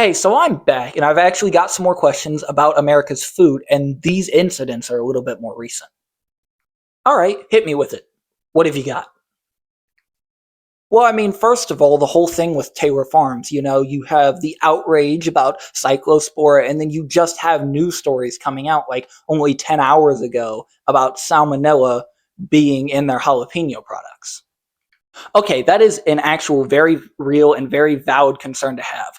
Hey, so I'm back, and I've actually got some more questions about America's food, and these incidents are a little bit more recent. All right, hit me with it. What have you got? Well, I mean, first of all, the whole thing with Taylor Farms, you have the outrage about cyclospora, and then you just have news stories coming out like only 10 hours ago about salmonella being in their jalapeno products. Okay, that is an actual very real and very valid concern to have.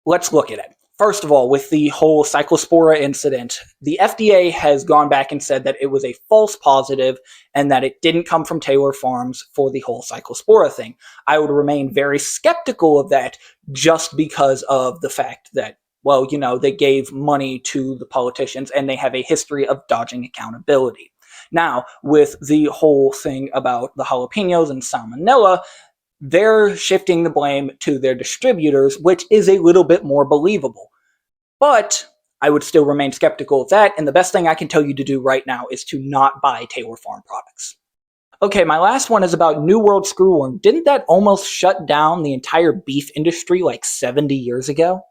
Let's look at it. First of all, with the whole cyclospora incident, the FDA has gone back and said that it was a false positive and that it didn't come from Taylor Farms for the whole cyclospora thing. I would remain very skeptical of that just because of the fact that, well, they gave money to the politicians and they have a history of dodging accountability. Now, with the whole thing about the jalapenos and salmonella, they're shifting the blame to their distributors, which is a little bit more believable. But I would still remain skeptical of that, and the best thing I can tell you to do right now is to not buy Taylor Farm products. Okay, my last one is about New World Screworm. Didn't that almost shut down the entire beef industry like 70 years ago?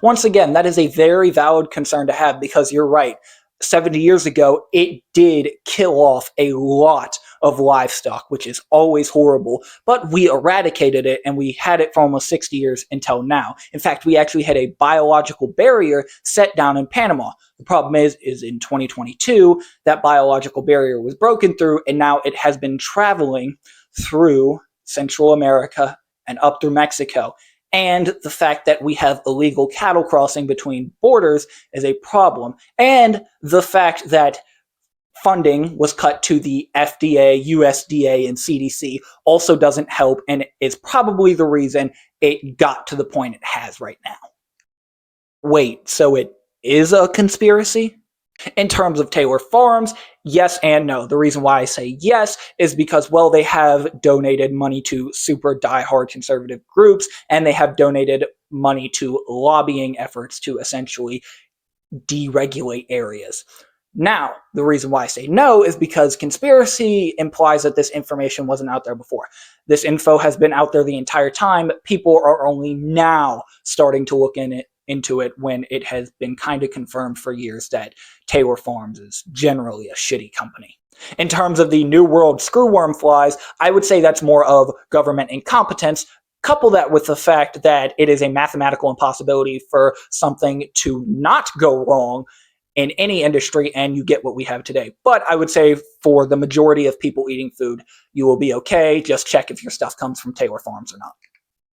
Once again, that is a very valid concern to have because you're right. 70 years ago, it did kill off a lot of livestock, which is always horrible, but we eradicated it and we had it for almost 60 years until now. In fact, we actually had a biological barrier set down in Panama. The problem is in 2022, that biological barrier was broken through and now it has been traveling through Central America and up through Mexico. And the fact that we have illegal cattle crossing between borders is a problem. And the fact that funding was cut to the FDA, USDA, and CDC also doesn't help and is probably the reason it got to the point it has right now. Wait, so it is a conspiracy? In terms of Taylor Farms, yes and no. The reason why I say yes is because, well, they have donated money to super diehard conservative groups, and they have donated money to lobbying efforts to essentially deregulate areas. Now, the reason why I say no is because conspiracy implies that this information wasn't out there before. This info has been out there the entire time. People are only now starting to look into it when it has been kind of confirmed for years that Taylor Farms is generally a shitty company. In terms of the New World Screworm Flies, I would say that's more of government incompetence. Couple that with the fact that it is a mathematical impossibility for something to not go wrong in any industry, and you get what we have today. But I would say for the majority of people eating food, you will be okay. Just check if your stuff comes from Taylor Farms or not.